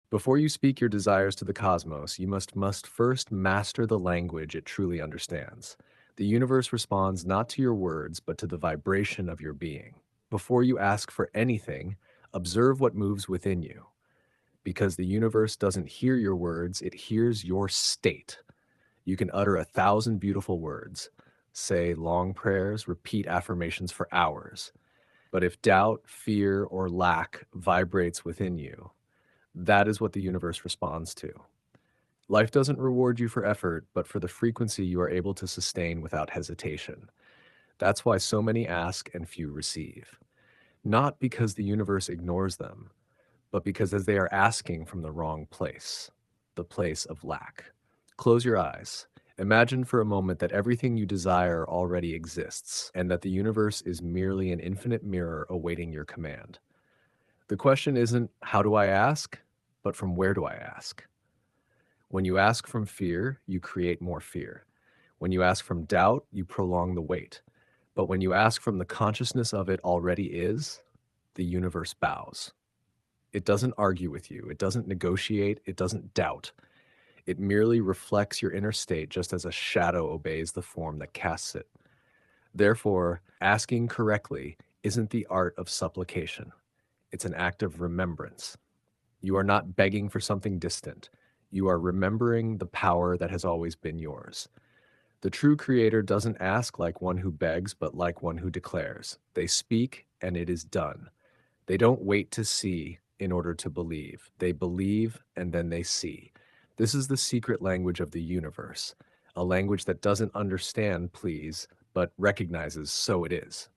Before you speak your desires to the cosmos, you must first master the language it truly understands. The universe responds not to your words, but to the vibration of your being. Before you ask for anything, observe what moves within you. Because the universe doesn't hear your words, it hears your state. You can utter 1,000 beautiful words, say long prayers, repeat affirmations for hours. But if doubt, fear, or lack vibrates within you, that is what the universe responds to. Life doesn't reward you for effort, but for the frequency you are able to sustain without hesitation. That's why so many ask and few receive. Not because the universe ignores them, but because as they are asking from the wrong place, the place of lack. Close your eyes. Imagine for a moment that everything you desire already exists, and that the universe is merely an infinite mirror awaiting your command. The question isn't, how do I ask? But from where do I ask? When you ask from fear, you create more fear. When you ask from doubt, you prolong the wait. But when you ask from the consciousness of it already is, the universe bows. It doesn't argue with you. It doesn't negotiate. It doesn't doubt. It merely reflects your inner state just as a shadow obeys the form that casts it. Therefore, asking correctly isn't the art of supplication. It's an act of remembrance. You are not begging for something distant. You are remembering the power that has always been yours. The true creator doesn't ask like one who begs, but like one who declares. They speak, and it is done. They don't wait to see in order to believe. They believe, and then they see. This is the secret language of the universe, a language that doesn't understand please, but recognizes so it is.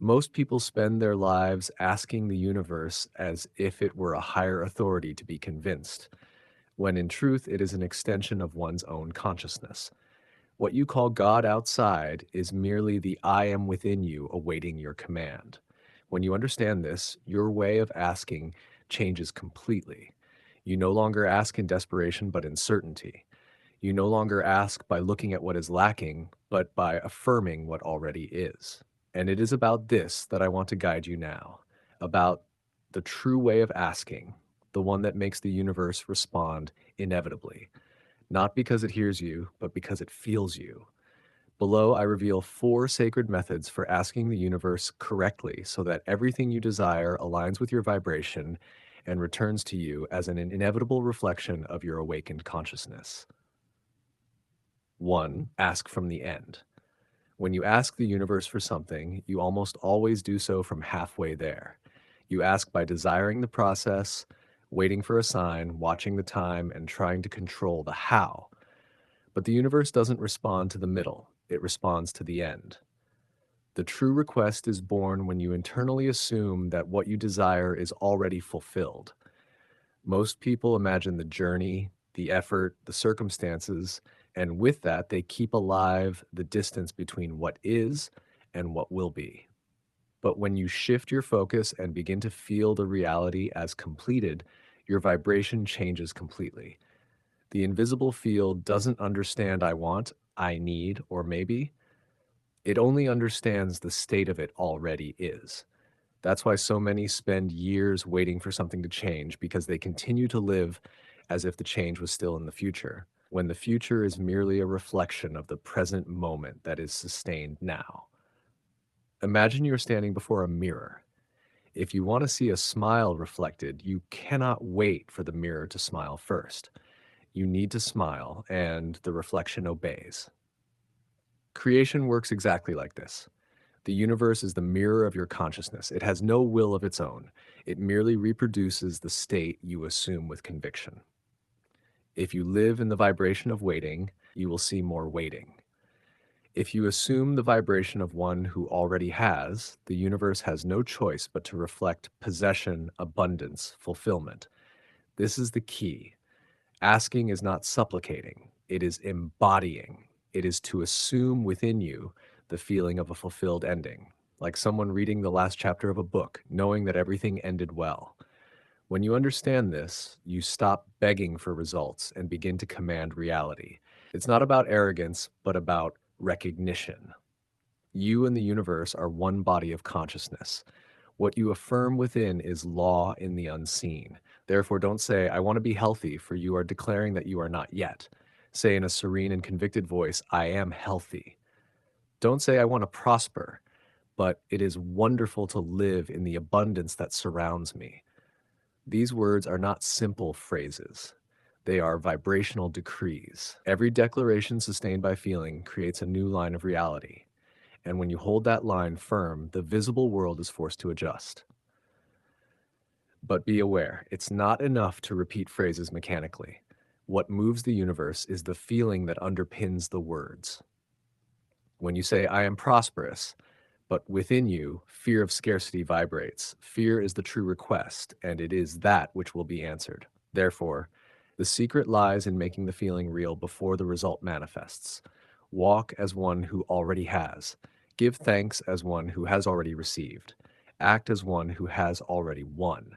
Most people spend their lives asking the universe as if it were a higher authority to be convinced, when in truth it is an extension of one's own consciousness. What you call God outside is merely the I am within you awaiting your command. When you understand this, your way of asking changes completely. You no longer ask in desperation, but in certainty. You no longer ask by looking at what is lacking, but by affirming what already is. And it is about this that I want to guide you now, about the true way of asking, the one that makes the universe respond inevitably, not because it hears you, but because it feels you. Below, I reveal 4 sacred methods for asking the universe correctly so that everything you desire aligns with your vibration and returns to you as an inevitable reflection of your awakened consciousness. 1. Ask from the end. When you ask the universe for something, you almost always do so from halfway there. You ask by desiring the process, waiting for a sign, watching the time, and trying to control the how. But the universe doesn't respond to the middle, it responds to the end. The true request is born when you internally assume that what you desire is already fulfilled. Most people imagine the journey, the effort, the circumstances, and with that, they keep alive the distance between what is and what will be. But when you shift your focus and begin to feel the reality as completed, your vibration changes completely. The invisible field doesn't understand I want, I need, or maybe. It only understands the state of it already is. That's why so many spend years waiting for something to change because they continue to live as if the change was still in the future, when the future is merely a reflection of the present moment that is sustained now. Imagine you're standing before a mirror. If you want to see a smile reflected, you cannot wait for the mirror to smile first. You need to smile, and the reflection obeys. Creation works exactly like this. The universe is the mirror of your consciousness. It has no will of its own. It merely reproduces the state you assume with conviction. If you live in the vibration of waiting, you will see more waiting. If you assume the vibration of one who already has, the universe has no choice but to reflect possession, abundance, fulfillment. This is the key. Asking is not supplicating, it is embodying. It is to assume within you the feeling of a fulfilled ending, like someone reading the last chapter of a book, knowing that everything ended well. When you understand this, you stop begging for results and begin to command reality. It's not about arrogance, but about recognition. You and the universe are one body of consciousness. What you affirm within is law in the unseen. Therefore, don't say, I want to be healthy, for you are declaring that you are not yet. Say in a serene and convicted voice, I am healthy. Don't say, I want to prosper, but it is wonderful to live in the abundance that surrounds me. These words are not simple phrases. They are vibrational decrees. Every declaration sustained by feeling creates a new line of reality. And when you hold that line firm, the visible world is forced to adjust. But be aware, it's not enough to repeat phrases mechanically. What moves the universe is the feeling that underpins the words. When you say, I am prosperous, but within you, fear of scarcity vibrates. Fear is the true request, and it is that which will be answered. Therefore, the secret lies in making the feeling real before the result manifests. Walk as one who already has. Give thanks as one who has already received. Act as one who has already won.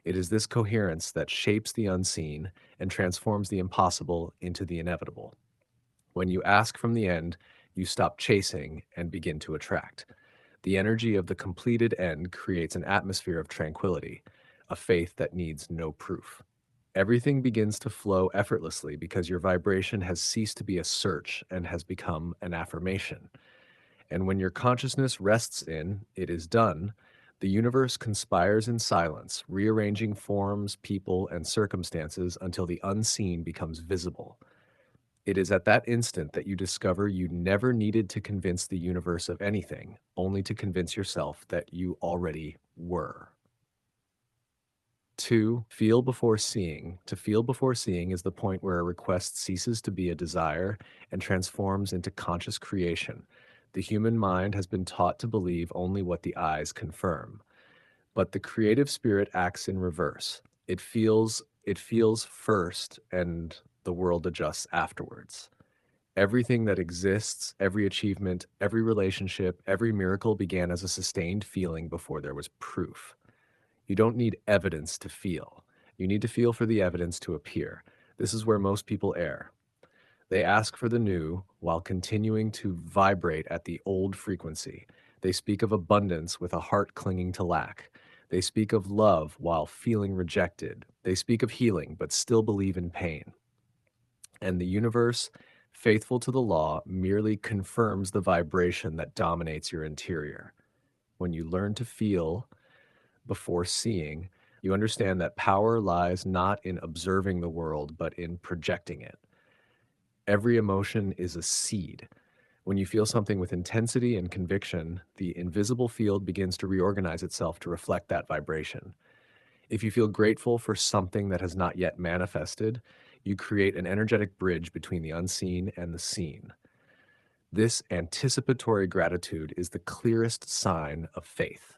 It is this coherence that shapes the unseen and transforms the impossible into the inevitable. When you ask from the end, you stop chasing and begin to attract. The energy of the completed end creates an atmosphere of tranquility, a faith that needs no proof. Everything begins to flow effortlessly because your vibration has ceased to be a search and has become an affirmation. And when your consciousness rests in, it is done, the universe conspires in silence, rearranging forms, people, and circumstances until the unseen becomes visible. It is at that instant that you discover you never needed to convince the universe of anything, only to convince yourself that you already were. 2. Feel before seeing. To feel before seeing is the point where a request ceases to be a desire and transforms into conscious creation. The human mind has been taught to believe only what the eyes confirm, but the creative spirit acts in reverse. It feels first and the world adjusts afterwards. Everything that exists, every achievement, every relationship, every miracle began as a sustained feeling before there was proof. You don't need evidence to feel. You need to feel for the evidence to appear. This is where most people err. They ask for the new while continuing to vibrate at the old frequency. They speak of abundance with a heart clinging to lack. They speak of love while feeling rejected. They speak of healing but still believe in pain. And the universe, faithful to the law, merely confirms the vibration that dominates your interior. When you learn to feel before seeing, you understand that power lies not in observing the world, but in projecting it. Every emotion is a seed. When you feel something with intensity and conviction, the invisible field begins to reorganize itself to reflect that vibration. If you feel grateful for something that has not yet manifested, you create an energetic bridge between the unseen and the seen. This anticipatory gratitude is the clearest sign of faith,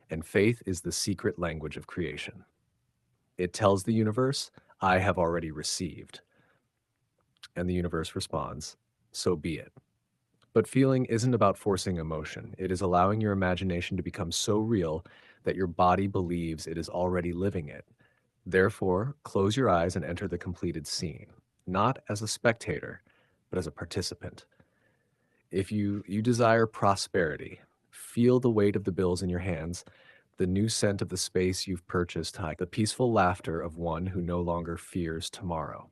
and faith is the secret language of creation. It tells the universe, I have already received, and the universe responds, so be it. But feeling isn't about forcing emotion. It is allowing your imagination to become so real that your body believes it is already living it. Therefore, close your eyes and enter the completed scene, not as a spectator, but as a participant. If you desire prosperity, feel the weight of the bills in your hands, the new scent of the space you've purchased, the peaceful laughter of one who no longer fears tomorrow.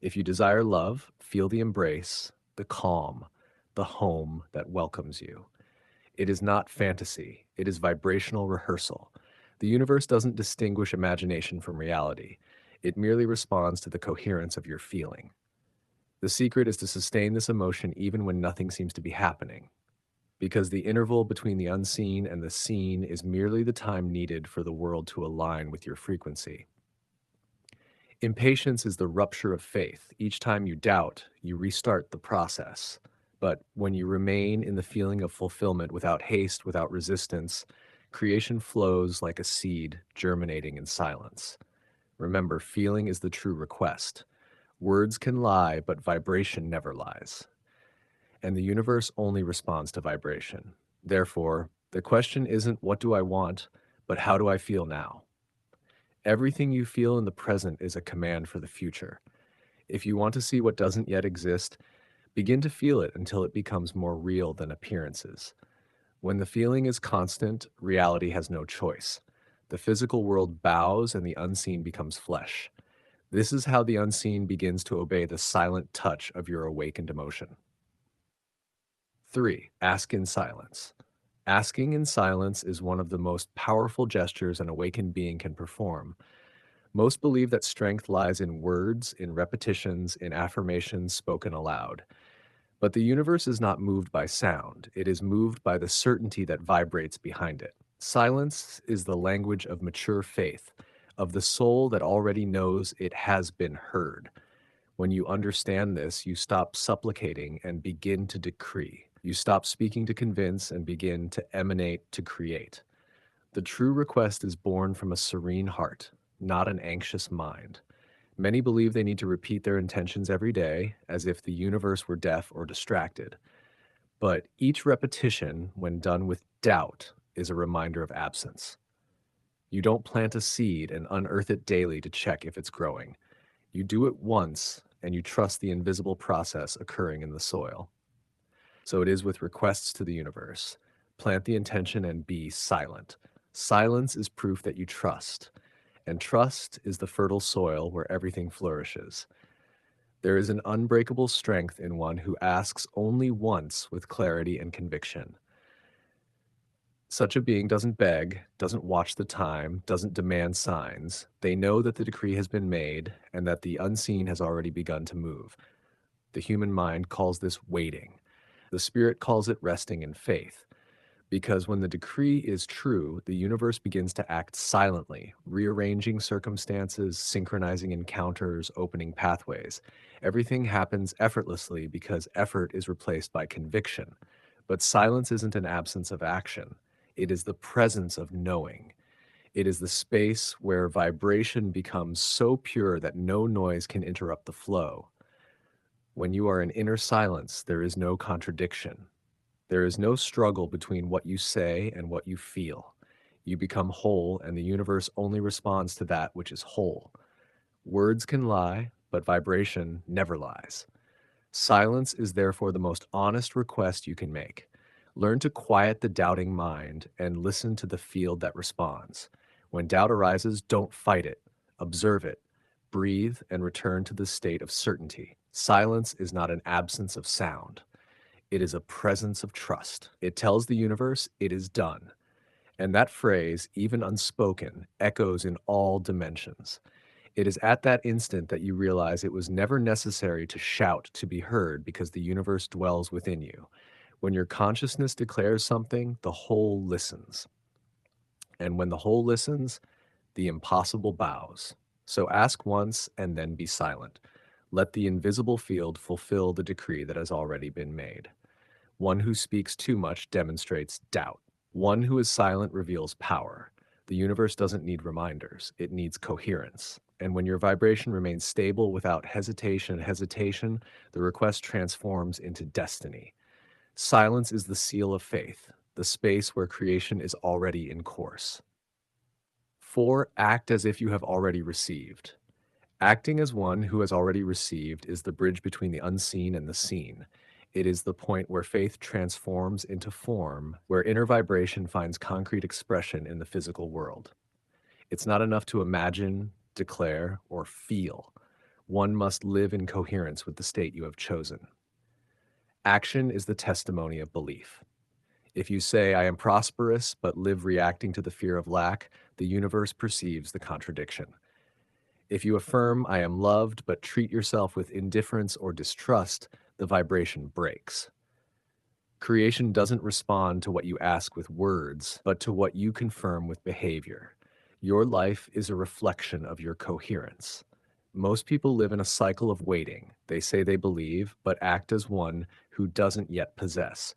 If you desire love, feel the embrace, the calm, the home that welcomes you. It is not fantasy, it is vibrational rehearsal. The universe doesn't distinguish imagination from reality. It merely responds to the coherence of your feeling. The secret is to sustain this emotion even when nothing seems to be happening, because the interval between the unseen and the seen is merely the time needed for the world to align with your frequency. Impatience is the rupture of faith. Each time you doubt, you restart the process. But when you remain in the feeling of fulfillment without haste, without resistance, creation flows like a seed germinating in silence. Remember, feeling is the true request. Words can lie, but vibration never lies. And the universe only responds to vibration. Therefore, the question isn't what do I want, but how do I feel now? Everything you feel in the present is a command for the future. If you want to see what doesn't yet exist, begin to feel it until it becomes more real than appearances. When the feeling is constant, reality has no choice. The physical world bows and the unseen becomes flesh. This is how the unseen begins to obey the silent touch of your awakened emotion. 3. Ask in silence. Asking in silence is one of the most powerful gestures an awakened being can perform. Most believe that strength lies in words, in repetitions, in affirmations spoken aloud. But the universe is not moved by sound, it is moved by the certainty that vibrates behind it. Silence is the language of mature faith, of the soul that already knows it has been heard. When you understand this, you stop supplicating and begin to decree. You stop speaking to convince and begin to emanate to create. The true request is born from a serene heart, not an anxious mind. Many believe they need to repeat their intentions every day, as if the universe were deaf or distracted. But each repetition, when done with doubt, is a reminder of absence. You don't plant a seed and unearth it daily to check if it's growing. You do it once, and you trust the invisible process occurring in the soil. So it is with requests to the universe. Plant the intention and be silent. Silence is proof that you trust, and trust is the fertile soil where everything flourishes. There is an unbreakable strength in one who asks only once with clarity and conviction. Such a being doesn't beg, doesn't watch the time, doesn't demand signs. They know that the decree has been made and that the unseen has already begun to move. The human mind calls this waiting. The spirit calls it resting in faith. Because when the decree is true, the universe begins to act silently, rearranging circumstances, synchronizing encounters, opening pathways. Everything happens effortlessly because effort is replaced by conviction. But silence isn't an absence of action, it is the presence of knowing. It is the space where vibration becomes so pure that no noise can interrupt the flow. When you are in inner silence, there is no contradiction. There is no struggle between what you say and what you feel. You become whole, and the universe only responds to that which is whole. Words can lie, but vibration never lies. Silence is therefore the most honest request you can make. Learn to quiet the doubting mind and listen to the field that responds. When doubt arises, don't fight it. Observe it. Breathe and return to the state of certainty. Silence is not an absence of sound. It is a presence of trust. It tells the universe it is done. And that phrase, even unspoken, echoes in all dimensions. It is at that instant that you realize it was never necessary to shout to be heard because the universe dwells within you. When your consciousness declares something, the whole listens. And when the whole listens, the impossible bows. So ask once and then be silent. Let the invisible field fulfill the decree that has already been made. One who speaks too much demonstrates doubt. One who is silent reveals power. The universe doesn't need reminders, it needs coherence. And when your vibration remains stable without hesitation, the request transforms into destiny. Silence is the seal of faith, the space where creation is already in course. 4. Act as if you have already received. Acting as one who has already received is the bridge between the unseen and the seen. It is the point where faith transforms into form, where inner vibration finds concrete expression in the physical world. It's not enough to imagine, declare, or feel. One must live in coherence with the state you have chosen. Action is the testimony of belief. If you say, I am prosperous, but live reacting to the fear of lack, the universe perceives the contradiction. If you affirm, I am loved, but treat yourself with indifference or distrust, the vibration breaks. Creation doesn't respond to what you ask with words, but to what you confirm with behavior. Your life is a reflection of your coherence. Most people live in a cycle of waiting. They say they believe, but act as one who doesn't yet possess.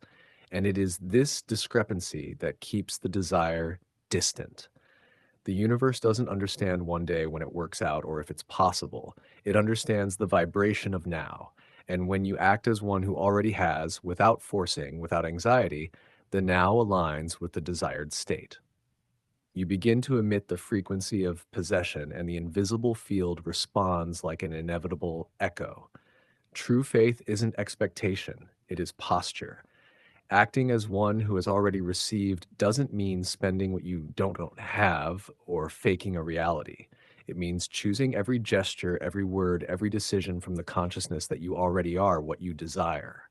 And it is this discrepancy that keeps the desire distant. The universe doesn't understand one day when it works out or if it's possible. It understands the vibration of now. And when you act as one who already has, without forcing, without anxiety, the now aligns with the desired state. You begin to emit the frequency of possession, and the invisible field responds like an inevitable echo. True faith isn't expectation, it is posture. Acting as one who has already received doesn't mean spending what you don't have or faking a reality. It means choosing every gesture, every word, every decision from the consciousness that you already are what you desire.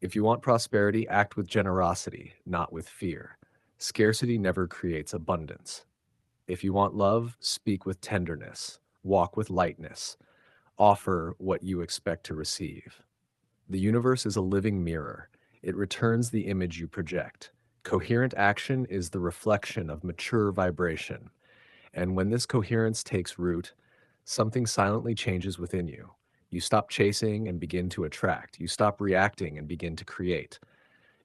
If you want prosperity, act with generosity, not with fear. Scarcity never creates abundance. If you want love, speak with tenderness, walk with lightness, offer what you expect to receive. The universe is a living mirror. It returns the image you project. Coherent action is the reflection of mature vibration. And when this coherence takes root, something silently changes within you. You stop chasing and begin to attract. You stop reacting and begin to create.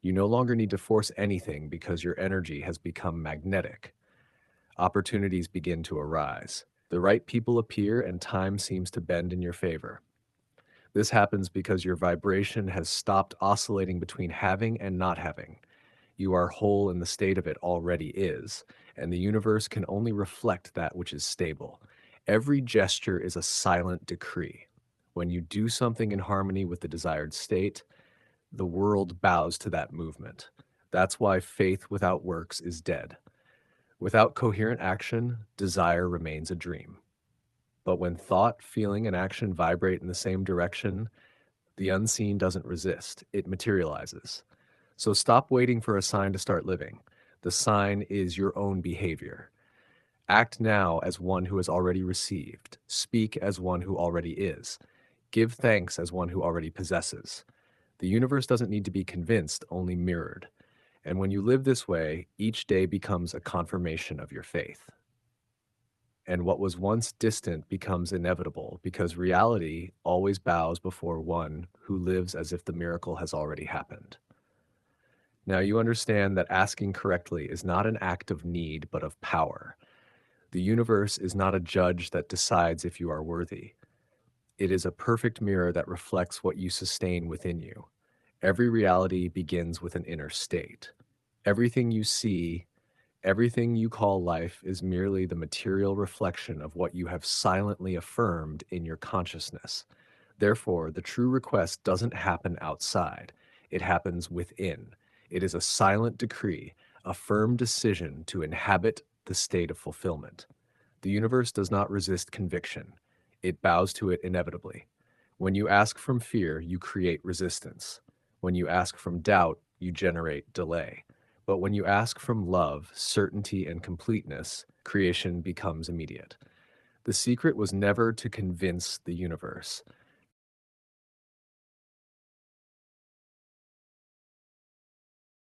You no longer need to force anything because your energy has become magnetic. Opportunities begin to arise. The right people appear and time seems to bend in your favor. This happens because your vibration has stopped oscillating between having and not having. You are whole in the state of it already is, and the universe can only reflect that which is stable. Every gesture is a silent decree. When you do something in harmony with the desired state, the world bows to that movement. That's why faith without works is dead. Without coherent action, desire remains a dream. But when thought, feeling, and action vibrate in the same direction, the unseen doesn't resist, it materializes. So stop waiting for a sign to start living. The sign is your own behavior. Act now as one who has already received. Speak as one who already is. Give thanks as one who already possesses. The universe doesn't need to be convinced, only mirrored. And when you live this way, each day becomes a confirmation of your faith. And what was once distant becomes inevitable because reality always bows before one who lives as if the miracle has already happened. Now you understand that asking correctly is not an act of need, but of power. The universe is not a judge that decides if you are worthy. It is a perfect mirror that reflects what you sustain within you. Every reality begins with an inner state. Everything you see, everything you call life is merely the material reflection of what you have silently affirmed in your consciousness. Therefore, the true request doesn't happen outside, it happens within. It is a silent decree, a firm decision to inhabit the state of fulfillment. The universe does not resist conviction, it bows to it inevitably. When you ask from fear, you create resistance. When you ask from doubt, you generate delay. But when you ask from love, certainty, and completeness, creation becomes immediate. The secret was never to convince the universe.